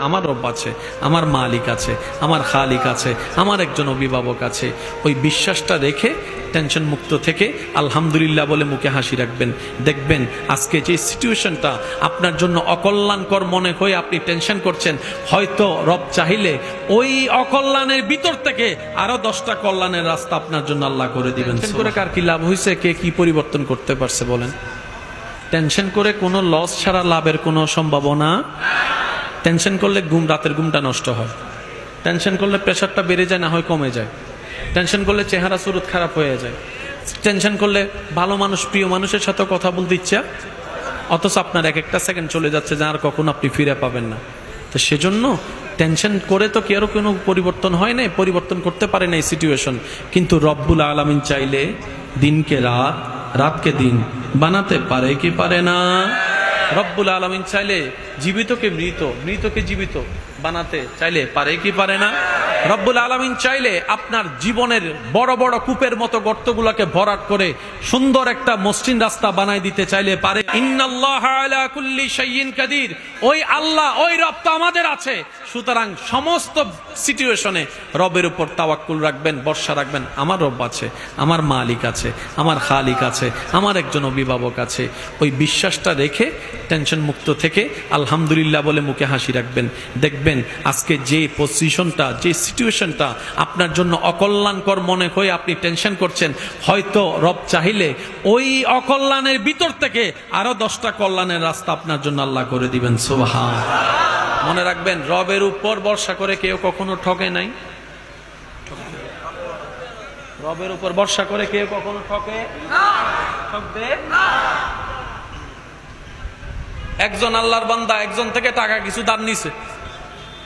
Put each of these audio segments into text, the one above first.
আমার রব আছে, আমার মালিক আছে, আমার খালিক আছে, আমার একজন অভিভাবক আছে। ওই বিশ্বাসটা রেখে টেনশন মুক্ত থেকে আলহামদুলিল্লাহ বলে মুখে হাসি রাখবেন। দেখবেন আজকে যে সিচুয়েশনটা আপনার জন্য অকল্যাণকর মনে হয়ে আপনি টেনশন করছেন, হয়তো রব চাইলে ওই অকল্যাণের ভিতর থেকে আরো 10টা কল্যাণের রাস্তা আপনার জন্য আল্লাহ করে দিবেন। টেনশন করে কার কি লাভ হয়েছে, কে কি পরিবর্তন করতে পারছে বলেন? টেনশন করে কোনো লস ছাড়া লাভের কোনো সম্ভাবনা। টেনশন করলে রাতের ঘুমটা নষ্ট হয়, টেনশন করলে প্রেশারটা বেড়ে যায়, না হয় কমে যায়, টেনশন করলে চেহারা সুরত খারাপ হয়ে যায়, টেনশন করলে ভালো মানুষ প্রিয় মানুষের সাথে কথা বলতে ইচ্ছা, অথচ আপনার এক একটা সেকেন্ড চলে যাচ্ছে যা আর কখনো আপনি ফিরে পাবেন না। তো সেজন্য টেনশন করে তো কেউ কোনো পরিবর্তন হয় নাই, পরিবর্তন করতে পারে না এই সিচুয়েশন। কিন্তু রব্বুল আলামিন চাইলে দিনকে রাত, রাতকে দিন বানাতে পারে কি পারে না? রব্বুল আলামিন চাইলে জীবিতকে মৃত, মৃতকে জীবিত বানাতে চাইলে পারে কি পারে না? রব্বুল আলামিন চাইলে আপনার জীবনের বড় বড় কূপের মতো গর্তগুলোকে ভরাট করে সুন্দর একটা মসৃণ রাস্তা বানাই দিতে চাইলে পারে। ইন্নাল্লাহা আলা কুল্লি শাইইন কাদির। ওই আল্লাহ, ওই রব তো আমাদের আছে। সুতরাং সমস্ত সিচুয়েশনে রবের উপর তাওয়াক্কুল রাখবেন, ভরসা রাখবেন। আমার রব আছে, আমার মালিক আছে, আমার খালিক আছে, আমার একজন অভিভাবক আছে। ওই বিশ্বাসটা রেখে টেনশন মুক্ত থেকে আলহামদুলিল্লাহ বলে মুখে হাসি রাখবেন। দেখবেন আজকে যে পজিশনটা, যে সিচুয়েশনটা আপনার জন্য অকল্যাণকর মনে হয়ে আপনি টেনশন করছেন, হয়তো রব চাইলে ওই অকল্যাণের ভিতর থেকে আরো 10টা কল্যাণের রাস্তা আপনার জন্য আল্লাহ করে দিবেন। সুবহানাল্লাহ। মনে রাখবেন, রবের উপর ভরসা করে কেউ কখনো ঠকে নাই। রবের উপর ভরসা করে কেউ কখনো ঠকে না, ঠকবে না। একজন আল্লাহর বান্দা একজন থেকে টাকা কিছু ধার নিছে।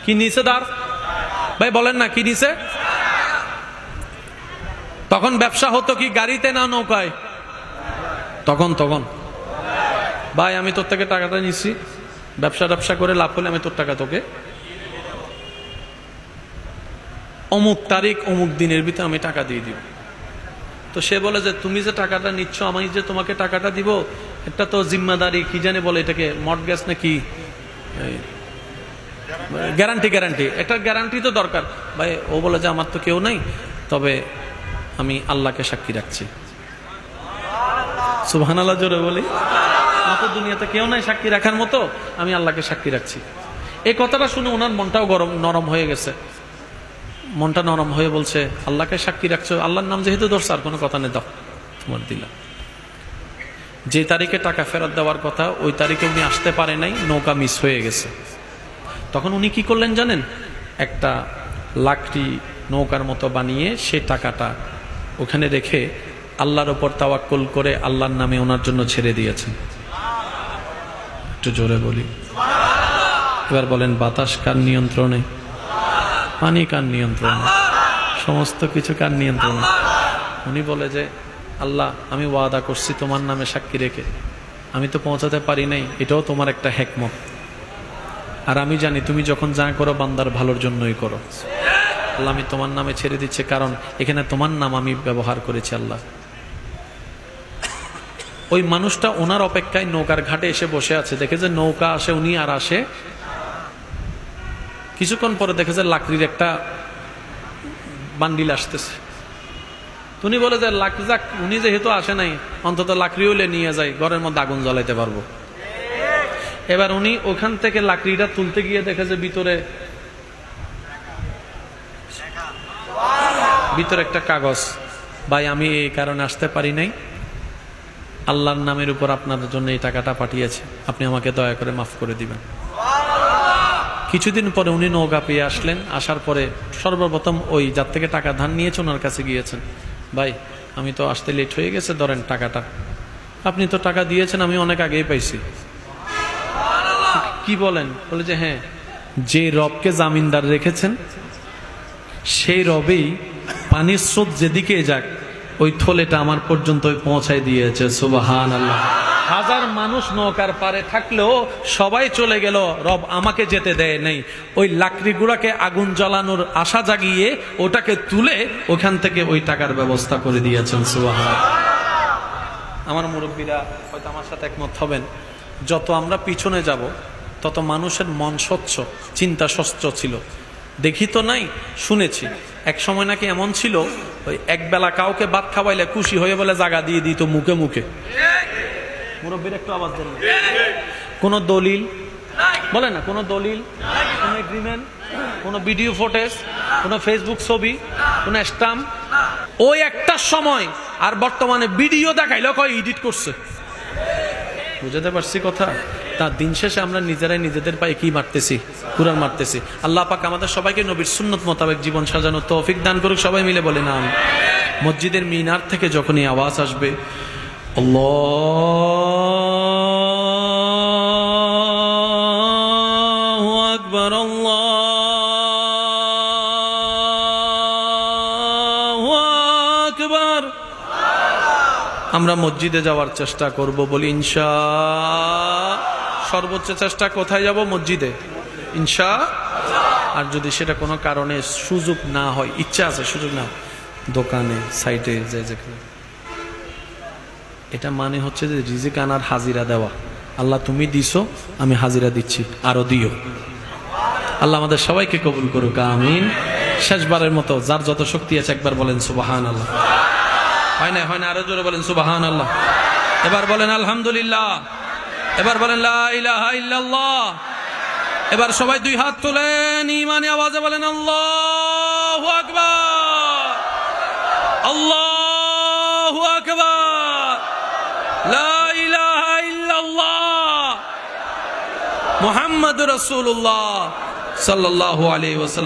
কি নিছে ধার? ভাই বলেন না, কি নিছে? তখন ব্যবসা হতো কি গাড়িতে না নৌকায়? তখন ভাই আমি তোর থেকে টাকাটা নিছি, ব্যবসা করে লাভ করলে আমি তোর টাকা তোকে অমুক তারিখ অমুক দিনের ভিতরে আমি টাকা দিয়ে দিব। তো সে বলে যে তুমি যে টাকাটা নিচ্ছ, আমি যে তোমাকে টাকাটা দিব, এটা তো জিম্মাদারি, কি জানে বলে এটাকে, মর্টগেজ নাকি গ্যারান্টি, একটা গ্যারান্টি তো দরকার। ভাই ও বলে যে আমার তো কেউ নাই, তবে আমি আল্লাহকে সাক্ষী রাখছি। সুবহানাল্লাহ জোরে বলি। আমার তো দুনিয়াতে কেউ নাই সাক্ষী রাখার মতো, আমি আল্লাহকে সাক্ষী রাখছি। এই কথাটা শুনে ওনার মনটাও নরম হয়ে গেছে। মনটা নরম হয়ে বলছে, আল্লাহকে সাক্ষী রাখছো, আল্লাহর নাম যেহেতু ধরছে আর কোনো কথা নেই, দাও তোমার দিলাম। যে তারিখে টাকা ফেরত দেওয়ার কথা ওই তারিখে উনি আসতে পারে নাই, নৌকা মিস হয়ে গেছে। তখন উনি কি করলেন জানেন? একটা লাকড়ি নৌকার মতো বানিয়ে সে টাকাটা ওখানে রেখে আল্লাহর ওপর তাওয়াক্কুল করে আল্লাহর নামে ওনার জন্য ছেড়ে দিয়েছেন। একটু জোরে বলি। এবার বলেন, বাতাস কার নিয়ন্ত্রণে? পানি কার নিয়ন্ত্রণে? সমস্ত কিছু কার নিয়ন্ত্রণে? উনি বলে যে আল্লাহ, আমি ওয়াদা করছি তোমার নামে সাক্ষী রেখে, আমি তো পৌঁছাতে পারি নাই, এটাও তোমার একটা হিকমত। আর আমি জানি তুমি যখন যা করো বান্দার ভালোর জন্যই করো। আল্লাহ আমি তোমার নামে ছেড়ে দিচ্ছি, কারণ এখানে তোমার নাম আমি ব্যবহার করেছি। আল্লাহ, ওই মানুষটা ওনার অপেক্ষায় নৌকার ঘাটে এসে বসে আছে। দেখে যে নৌকা আসে, উনি আর আসে। কিছুক্ষণ পরে দেখে যে লাকড়ির একটা বান্ডিল আসতেছে। উনি বলে যে যাক, উনি যেহেতু আসে নাই, অন্তত লাকড়ি হইলে নিয়ে যায়, ঘরের মধ্যে আগুন জ্বালাইতে পারবো। এবার উনি ওখান থেকে লাকড়িটা তুলতে গিয়ে দেখে যে ভিতরে একটা কাগজ। ভাই আমি এই কারণে আসতে পারি নাই, আল্লাহর নামের উপর আপনাদের জন্য এই টাকাটা পাঠিয়েছে, আপনি আমাকে দয়া করে মাফ করে দিবেন। কিছুদিন পরে উনি নৌকা পেয়ে আসলেন। আসার পরে সর্বপ্রথম ওই যার থেকে টাকা ধার নিয়েছে ওনার কাছে গিয়েছেন। ভাই আমি তো আসতে লেট হয়ে গেছে, ধরেন টাকাটা। আপনি তো টাকা দিয়েছেন, আমি অনেক আগেই পাইছি। কি বলেন? বলে যে হ্যাঁ, যে রবকে জামিনদার রেখেছেন সেই রবেই পানির স্রোত যেদিকে যাক ওই থলেটা আমার পর্যন্ত পৌঁছায় দিয়েছে। সুবহানাল্লাহ। হাজার মানুষ নৌকার পারে থাকলেও সবাই চলে গেল, রব আমাকে যেতে দেয় নাই। ওই লাকড়ি গুড়াকে আগুন জ্বালানোর আশা জাগিয়ে ওটাকে তুলে ওখান থেকে ওই টাকার ব্যবস্থা করে দিয়েছেন। সুবহানাল্লাহ। আমার মুরব্বীরা হয়তো আমার সাথে একমত হবেন, যত আমরা পিছনে যাব তত মানুষের মন স্বচ্ছ, চিন্তা স্বচ্ছ ছিল। দেখি তো নাই, শুনেছি। এক সময় নাকি এমন ছিল, ওই একবেলা কাউকে ভাত খাওয়াইলে খুশি হয়ে বলে জায়গা দিয়ে দিত মুখে মুখে। মুরব্বীর একটু আওয়াজ দেন। কোনো দলিল বলে না, কোনো দলিল, কোনো এগ্রিমেন্ট, কোনো ভিডিও ফুটেজ, কোনো ফেসবুক ছবি, কোনো স্ট্যাম্প। ওই একটা সময়। আর বর্তমানে ভিডিও দেখাইলেও কয় এডিট করছে। বুঝাতে পারছি কথা? তার দিন শেষে আমরা নিজেরাই নিজেদের পায়ে কি মারতেছি? কুরআন মারতেছি। আল্লাহ পাক আমাদের সবাইকে নবীর সুন্নত মোতাবেক জীবন সাজানোর তৌফিক দান করুক। সবাই মিলে বলে না আমি। মসজিদের মিনার থেকে যখনই আওয়াজ আসবে আল্লাহু আকবার, আল্লাহু আকবার, আমরা মসজিদে যাওয়ার চেষ্টা করব বলি ইনশাআল্লাহ। সর্বোচ্চ চেষ্টা কোথায় যাব? মসজিদে ইনশাআল্লাহ। আর যদি সেটা কোনো কারণে সুযোগ না হয়, ইচ্ছা আছে সুযোগ না, দোকানে, সাইটে, যেখানে। এটা মানে হচ্ছে যে রিজিক আনার হাজিরা দেওয়া। আল্লাহ তুমি দিছো, আমি হাজিরা দিচ্ছি, আরো দিও। আল্লাহ আমাদের সবাইকে কবুল করুক, আমিন। শেষবারের মতো যার যত শক্তি আছে একবার বলেন সুবহানাল্লাহ। হয় না, হয় না, আরো জোরে বলেন সুবহানাল্লাহ। এবার বলেন আলহামদুলিল্লাহ। এবার বলেন লা ইলাহা ইল্লাল্লাহ। এবার সবাই দুই হাত তুলেন, ঈমানি আওয়াজে বলেন আল্লাহু আকবার, আল্লাহু আকবার, লা ইলাহা ইল্লাল্লাহ, মুহাম্মাদুর রাসূলুল্লাহ সাল্লাল্লাহু আলাইহি ওয়াসাল্লাম।